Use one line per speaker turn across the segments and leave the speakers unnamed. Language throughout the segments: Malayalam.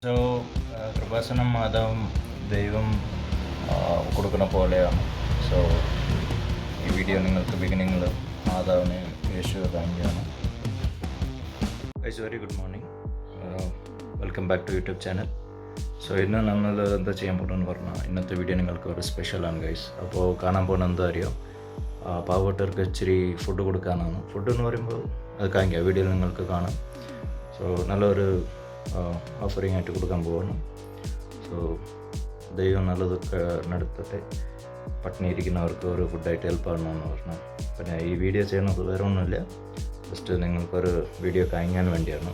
സോ കൃപാസനം മാതാവും ദൈവം കൊടുക്കുന്ന പോലെയാണ്. സോ ഈ വീഡിയോ നിങ്ങൾക്ക് ബിഗിനിങ്ങിൽ മാതാവിനെ യേശു താങ്കിയാണ്. Guys very good morning, welcome back to YouTube channel. So ഇന്ന് നമ്മൾ എന്താ ചെയ്യാൻ പോകുന്നതെന്ന് പറഞ്ഞാൽ ഇന്നത്തെ വീഡിയോ നിങ്ങൾക്ക് ഒരു സ്പെഷ്യലാണ് ഗൈസ്. അപ്പോൾ കാണാൻ പോകുന്നത് എന്താ അറിയാം, പാവപ്പെട്ടവർക്ക് ഇച്ചിരി ഫുഡ് കൊടുക്കാനാണ്. ഫുഡ് എന്ന് പറയുമ്പോൾ അത് കാണിക്കാം, വീഡിയോയിൽ നിങ്ങൾക്ക് കാണാം. സോ നല്ലൊരു ഓഫറിങ് ആയിട്ട് കൊടുക്കാൻ പോവാണ്. സോ ദൈവം നല്ലതൊക്കെ നടത്തട്ടെ, പട്ടിണി ഇരിക്കുന്നവർക്ക് ഒരു ഫുഡായിട്ട് ഹെൽപ്പ് ആകണമെന്ന് പറഞ്ഞു. പിന്നെ ഈ വീഡിയോ ചെയ്യുന്നത് വേറെ ഒന്നുമില്ല, ജസ്റ്റ് നിങ്ങൾക്കൊരു വീഡിയോ കാണിക്കാൻ വേണ്ടിയാണ്.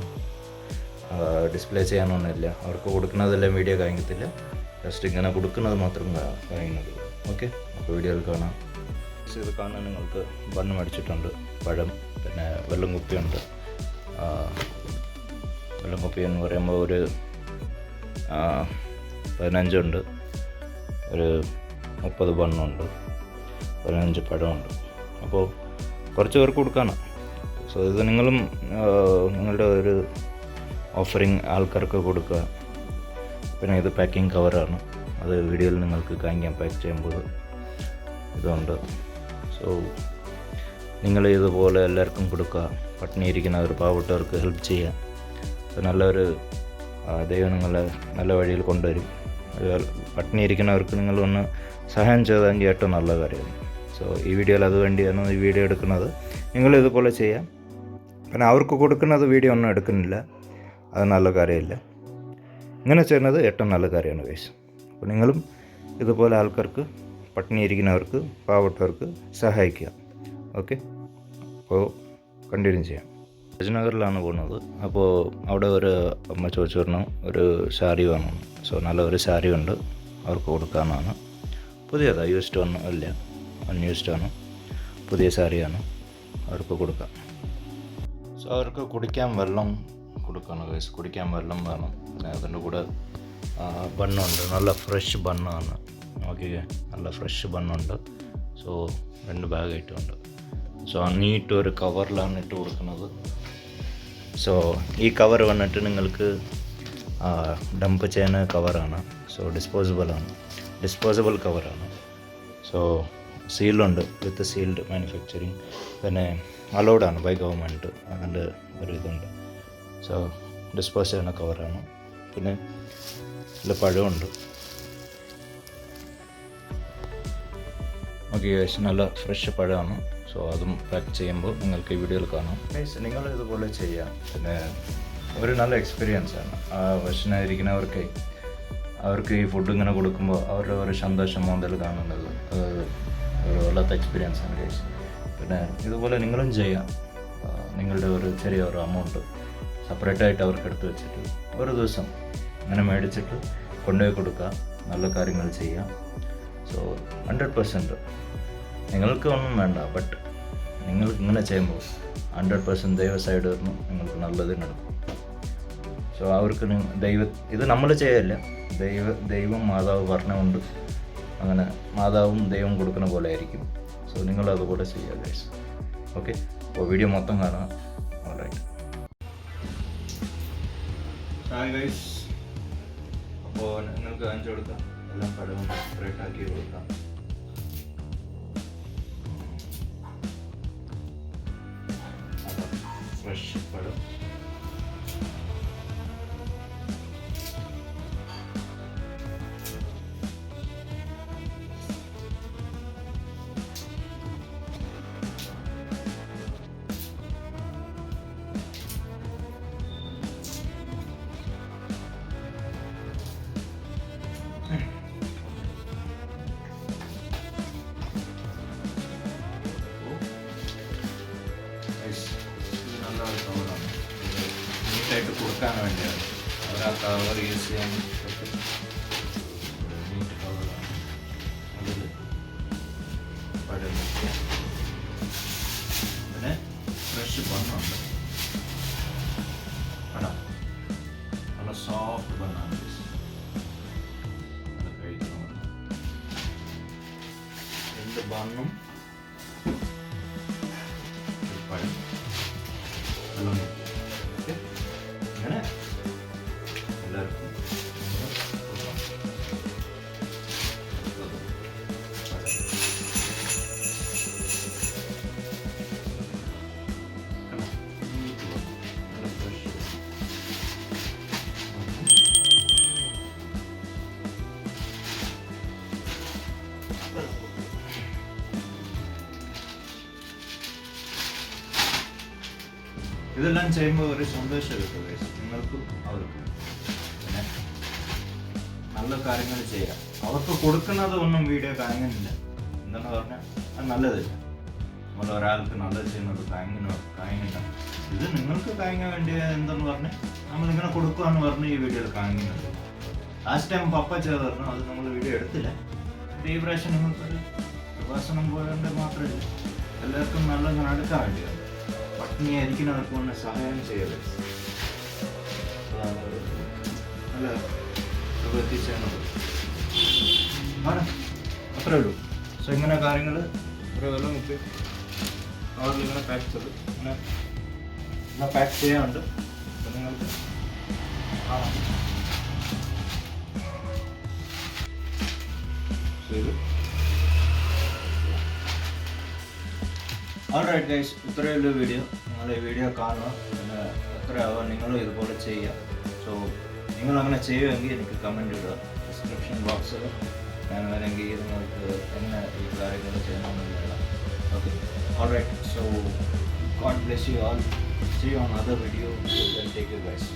ഡിസ്പ്ലേ ചെയ്യാനൊന്നുമില്ല, അവർക്ക് കൊടുക്കുന്നതെല്ലാം വീഡിയോ കാണിക്കത്തില്ല, ജസ്റ്റ് ഇങ്ങനെ കൊടുക്കുന്നത് മാത്രം കാണിക്കുന്നത്. ഓക്കെ, അപ്പോൾ വീഡിയോയിൽ കാണാം. ഇത് കാണാൻ നിങ്ങൾക്ക് ബണ്ണ് മേടിച്ചിട്ടുണ്ട്, പഴം, പിന്നെ വെള്ളം കുപ്പിയുണ്ട്. വെള്ളം കുപ്പി എന്ന് പറയുമ്പോൾ ഒരു 15 ഉണ്ട്, ഒരു 30 ബണ്ണുണ്ട്, 15 പഴമുണ്ട്. അപ്പോൾ കുറച്ച് പേർക്ക് കൊടുക്കാനാണ്. സോ ഇത് നിങ്ങളും നിങ്ങളുടെ ഒരു ഓഫറിങ് ആൾക്കാർക്ക് കൊടുക്കുക. പിന്നെ ഇത് പാക്കിംഗ് കവറാണ്, അത് വീഡിയോയിൽ നിങ്ങൾക്ക് കാണിക്കാം. പാക്ക് ചെയ്യുമ്പോൾ ഇതുണ്ട്. സോ നിങ്ങൾ ഇതുപോലെ എല്ലാവർക്കും കൊടുക്കുക, പട്ടിണി ഇരിക്കുന്നവർ, പാവപ്പെട്ടവർക്ക് ഹെൽപ്പ് ചെയ്യുക. നല്ലൊരു ദൈവം നിങ്ങളെ നല്ല വഴിയിൽ കൊണ്ടുവരും. പട്ടിണി ഇരിക്കുന്നവർക്ക് നിങ്ങളൊന്ന് സഹായം ചെയ്തെങ്കിൽ ഏറ്റവും നല്ല കാര്യമാണ്. സോ ഈ വീഡിയോയിൽ അതുവേണ്ടിയാണ് ഈ വീഡിയോ എടുക്കുന്നത്. നിങ്ങൾ ഇതുപോലെ ചെയ്യാം. പിന്നെ അവർക്ക് കൊടുക്കുന്നത് വീഡിയോ ഒന്നും എടുക്കുന്നില്ല, അത് നല്ല കാര്യമില്ല. ഇങ്ങനെ ചെയ്യുന്നത് ഏറ്റവും നല്ല കാര്യമാണ് ഗൈസ്. അപ്പോൾ നിങ്ങളും ഇതുപോലെ ആൾക്കാർക്ക്, പട്ടിണി ഇരിക്കുന്നവർക്ക്, പാവപ്പെട്ടവർക്ക് സഹായിക്കുക. ഓക്കെ, അപ്പോൾ കണ്ടിന്യൂ ചെയ്യാം. രാജനഗറിലാണ് പോകുന്നത്. അപ്പോൾ അവിടെ ഒരു അമ്മ ചോദിച്ചു പറഞ്ഞു ഒരു സാരി വേണം. സോ നല്ലൊരു സാരി ഉണ്ട്, അവർക്ക് കൊടുക്കാനാണ്. പുതിയതാണ്, യൂസ്ഡ് ഒന്നും അല്ല, അൺയൂസ്ഡ് ആണ്, പുതിയ സാരിയാണ്, അവർക്ക് കൊടുക്കാം. സോ അവർക്ക് കുടിക്കാൻ വെള്ളം കൊടുക്കണം ഗൈസ്, കുടിക്കാൻ വെള്ളം വേണം. അതിൻ്റെ കൂടെ ബണ്ണുണ്ട്, നല്ല ഫ്രഷ് ബണ്ണാണ്. നോക്കിക്കേ, നല്ല ഫ്രഷ് ബണ്ണുണ്ട്. സോ 2 ബാഗായിട്ടുണ്ട്. സോ നീട്ട് ഒരു കവറിലാണ് ഇട്ട് കൊടുക്കുന്നത്. സോ ഈ കവർ വന്നിട്ട് നിങ്ങൾക്ക് ഡംപ് ചെയ്യുന്ന കവറാണ്. സോ ഡിസ്പോസിബിൾ കവറാണ്. സോ സീലുണ്ട്, വിത്ത് സീൽഡ് മാനുഫാക്ചറിങ്. പിന്നെ അലൗഡാണ് ബൈ ഗവൺമെൻറ്, അതിൻ്റെ ഒരു ഇതുണ്ട്. സോ ഡിസ്പോസ് ചെയ്യുന്ന കവറാണ്. പിന്നെ ഇതിൽ പഴമുണ്ട്. ഓക്കെ ഗൈസ്, നല്ല ഫ്രഷ് പഴമാണ്. സോ അതും പാക്ക് ചെയ്യുമ്പോൾ നിങ്ങൾക്ക് ഈ വീഡിയോയിൽ കാണാം. ഗൈസ് നിങ്ങൾ ഇതുപോലെ ചെയ്യാം. പിന്നെ ഒരു നല്ല എക്സ്പീരിയൻസ് ആണ്. വിഷനായിരിക്കുന്നവർക്ക് അവർക്ക് ഈ ഫുഡ് ഇങ്ങനെ കൊടുക്കുമ്പോൾ അവരുടെ ഒരു സന്തോഷം മുതൽ കാണുന്നത് ഒരു വല്ലാത്ത എക്സ്പീരിയൻസ് ആണ് ഗൈസ്. പിന്നെ ഇതുപോലെ നിങ്ങളും ചെയ്യാം. നിങ്ങളുടെ ഒരു ചെറിയൊരു എമൗണ്ട് സെപ്പറേറ്റായിട്ട് അവർക്ക് എടുത്ത് വെച്ചിട്ട് ഒരു ദിവസം അങ്ങനെ മേടിച്ചിട്ട് കൊണ്ടുപോയി കൊടുക്കുക, നല്ല കാര്യങ്ങൾ ചെയ്യാം. സോ 100% നിങ്ങൾക്ക് ഒന്നും വേണ്ട, ബട്ട് നിങ്ങൾ ഇങ്ങനെ ചെയ്യുമ്പോൾ 100% ദൈവ സൈഡ് നിന്ന് നിങ്ങൾക്ക് നല്ലത് നടക്കും. സോ അവർക്ക് ഇത് നമ്മൾ ചെയ്യല്ല, ദൈവം മാതാവ് പറഞ്ഞുകൊണ്ട് അങ്ങനെ മാതാവും ദൈവം കൊടുക്കുന്ന പോലെ ആയിരിക്കും. സോ നിങ്ങൾ അതുപോലെ ചെയ്യുക ഗൈസ്. ഓക്കെ, അപ്പോൾ വീഡിയോ മൊത്തം കാണുക. Alright hi guys. അപ്പോൾ നിങ്ങൾക്ക് കാണിച്ചു കൊടുക്കാം, എല്ലാം പഴവും സെപ്പറേറ്റ് ആക്കി കൊടുക്കാം. ഫ്രഷ് പഴം, നീറ്റായിട്ട് കൊടുക്കാൻ വേണ്ടിയാണ് അവർ ആ കവർ യൂസ് ചെയ്യാൻ. നീറ്റ് കവറാണ്, അതിൽ പഴം. പിന്നെ ഫ്രഷ് ബണ്ണുണ്ട്, പഴം നല്ല സോഫ്റ്റ് ബണ്ണാണ്, അത് കഴിക്കണം. 2 ബണ്ണും പഴം, വെള്ളം. ഓക്കെ, അങ്ങനെ എല്ലാവർക്കും ഇതെല്ലാം ചെയ്യുമ്പോൾ ഒരു സന്തോഷം കിട്ടും ഗൈസ്, നിങ്ങൾക്കും അവർക്കും. പിന്നെ നല്ല കാര്യങ്ങൾ ചെയ്യാം. അവർക്ക് കൊടുക്കുന്നത് ഒന്നും വീഡിയോ കാണിക്കുന്നില്ല, എന്താണെന്ന് പറഞ്ഞാൽ അത് നല്ലതില്ല. നമ്മൾ ഒരാൾക്ക് നല്ലത് ചെയ്യുന്നത് കാണിക്കില്ല. ഇത് നിങ്ങൾക്ക് കാണിക്കാൻ വേണ്ടിയ എന്തെന്ന് പറഞ്ഞ് നമ്മളിങ്ങനെ കൊടുക്കുകയെന്ന് പറഞ്ഞ് ഈ വീഡിയോയിൽ കാണിക്കുന്നുണ്ട്. ലാസ്റ്റ് ടൈം പപ്പ ചെയ്തിരുന്നു, അത് നമ്മൾ വീഡിയോ എടുത്തില്ല. ഈ പ്രാവശ്യം നിങ്ങൾക്കൊരു പ്രഭാഷണം പോയതുകൊണ്ട് മാത്രമല്ല, എല്ലാവർക്കും നല്ല നടക്കാൻ വേണ്ടിയാണ്. പട്ടിണിയായിരിക്കുന്നവർക്ക് ഒന്ന് സഹായം ചെയ്യരുത്. നല്ല എത്തിച്ചേർന്നത് ആണ്, അത്രേ ഉള്ളൂ. സോ ഇങ്ങനെ കാര്യങ്ങൾ ഒരു വെള്ളം ഇട്ട് അവരിലിങ്ങനെ പാക്ക് ചെയ്ത് ഇങ്ങനെ പാക്ക് ചെയ്യാനുണ്ട്. അപ്പോൾ നിങ്ങൾക്ക് കാണാം. ഓൾറൈറ്റ് ഗൈസ്, ഇത്രയുള്ള വീഡിയോ. നിങ്ങൾ ഈ വീഡിയോ കാണുക, പിന്നെ എത്രയാവുക നിങ്ങളും ഇതുപോലെ ചെയ്യുക. സോ നിങ്ങളങ്ങനെ ചെയ്യുമെങ്കിൽ എനിക്ക് കമൻറ്റ് ഇടുക ഡിസ്ക്രിപ്ഷൻ ബോക്സിൽ. ഞാൻ വേണമെങ്കിൽ നിങ്ങൾക്ക് എങ്ങനെ ഈ കാര്യങ്ങൾ ചെയ്യണമെന്ന് ഇടാം. Okay, alright. So God bless you all. See you on other video. Take you guys.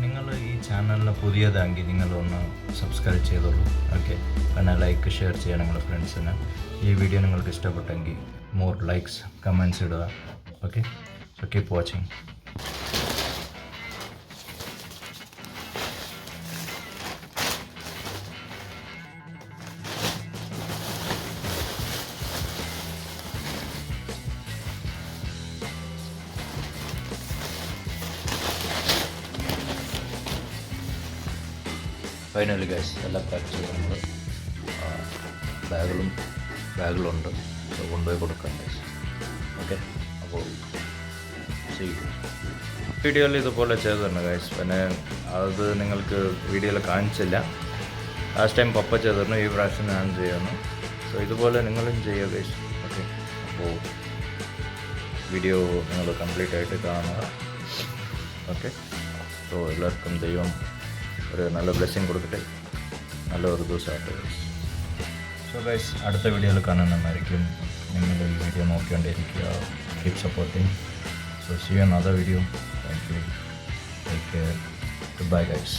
നിങ്ങൾ ഈ ചാനലിന് പുതിയതാണെങ്കിൽ നിങ്ങളൊന്ന് സബ്സ്ക്രൈബ് ചെയ്തോളൂ. ഓക്കെ, പിന്നെ ലൈക്ക് ഷെയർ ചെയ്യുക നിങ്ങളുടെ ഫ്രണ്ട്സിന്. ഈ വീഡിയോ നിങ്ങൾക്ക് ഇഷ്ടപ്പെട്ടെങ്കിൽ more likes, comments ഇടുക. Okay, so keep watching. Finally guys എല്ലാം പാക്ക് ചെയ്ത് നമ്മൾ ബാഗിലുണ്ട്. കൊണ്ടുപോയി കൊടുക്കാം ഗൈസ്. ഓക്കെ, അപ്പോൾ വീഡിയോയിൽ ഇതുപോലെ ചെയ്തു തന്നെ ഗൈസ്. പിന്നെ അത് നിങ്ങൾക്ക് വീഡിയോയിൽ കാണിച്ചില്ല. ലാസ്റ്റ് ടൈം പപ്പ ചെയ്തിരുന്നു, ഈ പ്രാവശ്യം ഞാൻ ചെയ്യുന്നു. സോ ഇതുപോലെ നിങ്ങളും ചെയ്യുക ഗൈസ്. ഓക്കെ, അപ്പോൾ വീഡിയോ നിങ്ങൾ കംപ്ലീറ്റ് ആയിട്ട് കാണുക. ഓക്കെ, സോ എല്ലാവർക്കും ദൈവം ഒരു നല്ല ബ്ലെസ്സിങ് കൊടുക്കട്ടെ, നല്ല ഒരു ദിവസമായിട്ട് ഗൈസ്. സോ ഗൈസ്, അടുത്ത വീഡിയോയിൽ കാണുന്നതായിരിക്കും. നിങ്ങൾ ഈ വീഡിയോ നോക്കിക്കൊണ്ടിരിക്കുക. Keep supporting. So see you another video. Thank you. Take care. Goodbye guys.